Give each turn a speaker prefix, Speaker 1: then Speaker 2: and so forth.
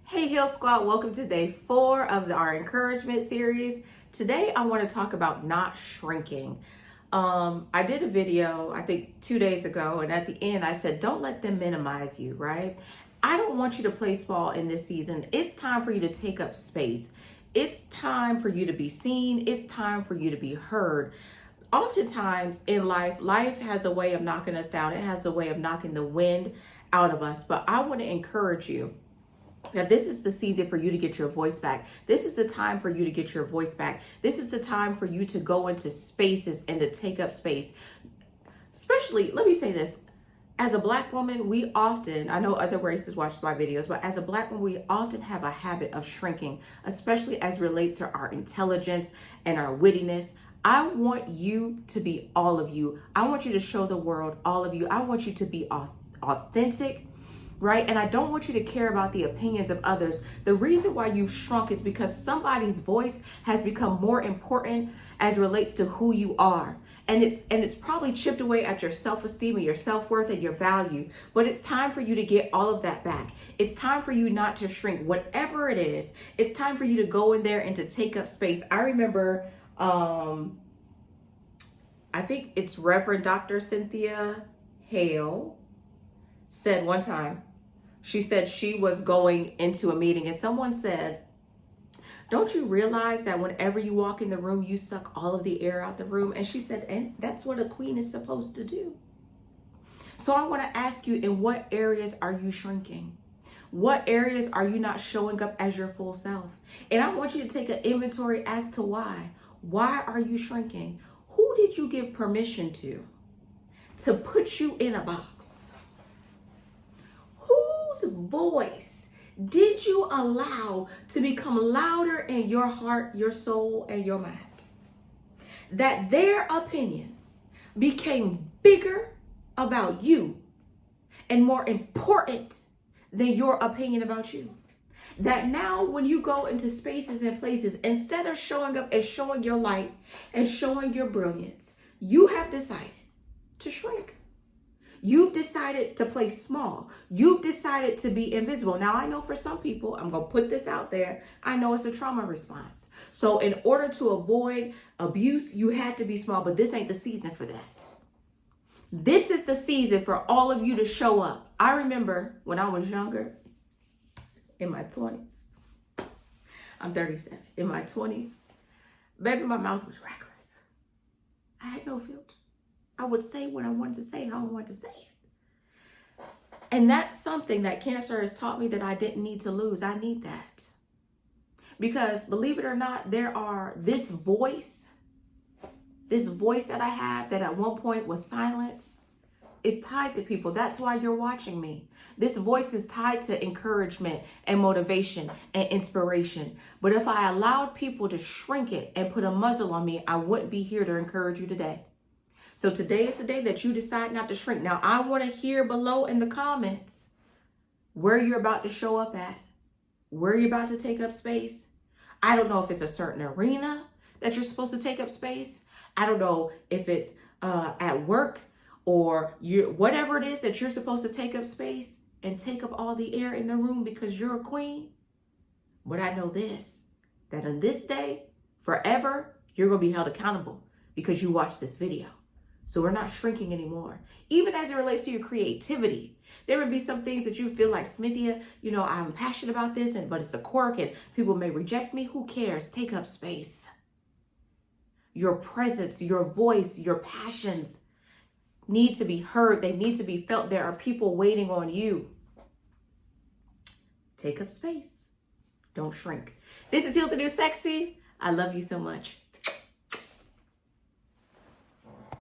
Speaker 1: Hey Heal Squad, welcome to day 4 of our encouragement series. Today I want to talk about not shrinking. I did a video, I think 2 days ago, and at the end I said, don't let them minimize you, right? I don't want you to play small in this season. It's time for you to take up space. It's time for you to be seen. It's time for you to be heard. Oftentimes in life has a way of knocking us down. It has a way of knocking the wind out of us. But I want to encourage you that this is the season for you to get your voice back. This is the time for you to get your voice back. This is the time for you to go into spaces and to take up space. Especially, let me say this, as a Black woman, we often, I know other races watch my videos, but as a Black woman, we often have a habit of shrinking, especially as relates to our intelligence and our wittiness. I want you to be all of you. I want you to show the world all of you. I want you to be authentic, right? And I don't want you to care about the opinions of others. The reason why you've shrunk is because somebody's voice has become more important as relates to who you are. And it's probably chipped away at your self-esteem and your self-worth and your value. But it's time for you to get all of that back. It's time for you not to shrink, whatever it is. It's time for you to go in there and to take up space. I remember, I think it's Reverend Dr. Cynthia Hale said one time, she said she was going into a meeting and someone said, don't you realize that whenever you walk in the room, you suck all of the air out the room? And she said, and that's what a queen is supposed to do. So I want to ask you, in what areas are you shrinking? What areas are you not showing up as your full self? And I want you to take an inventory as to why. Why are you shrinking? Who did you give permission to put you in a box? Whose voice did you allow to become louder in your heart, your soul, and your mind? That their opinion became bigger about you and more important than your opinion about you. That now when you go into spaces and places, instead of showing up and showing your light and showing your brilliance, you have decided to shrink. You've decided to play small. You've decided to be invisible. Now, I know for some people, I'm going to put this out there, I know it's a trauma response. So in order to avoid abuse, you had to be small, but this ain't the season for that. This is the season for all of you to show up. I remember when I was younger, in my 20s, I'm 37, in my 20s, baby, my mouth was reckless. I had no filter. I would say what I wanted to say, how I wanted to say it. And that's something that cancer has taught me that I didn't need to lose. I need that. Because believe it or not, this voice that I have that at one point was silenced is tied to people. That's why you're watching me. This voice is tied to encouragement and motivation and inspiration. But if I allowed people to shrink it and put a muzzle on me, I wouldn't be here to encourage you today. So today is the day that you decide not to shrink. Now, I want to hear below in the comments where you're about to show up at, where you're about to take up space. I don't know if it's a certain arena that you're supposed to take up space. I don't know if it's at work or whatever it is that you're supposed to take up space and take up all the air in the room because you're a queen. But I know this, that on this day, forever, you're going to be held accountable because you watched this video. So we're not shrinking anymore. Even as it relates to your creativity, there would be some things that you feel like, Smithia, I'm passionate about this, but it's a quirk and people may reject me. Who cares? Take up space. Your presence, your voice, your passions need to be heard. They need to be felt. There are people waiting on you. Take up space. Don't shrink. This is Heal the New Sexy. I love you so much.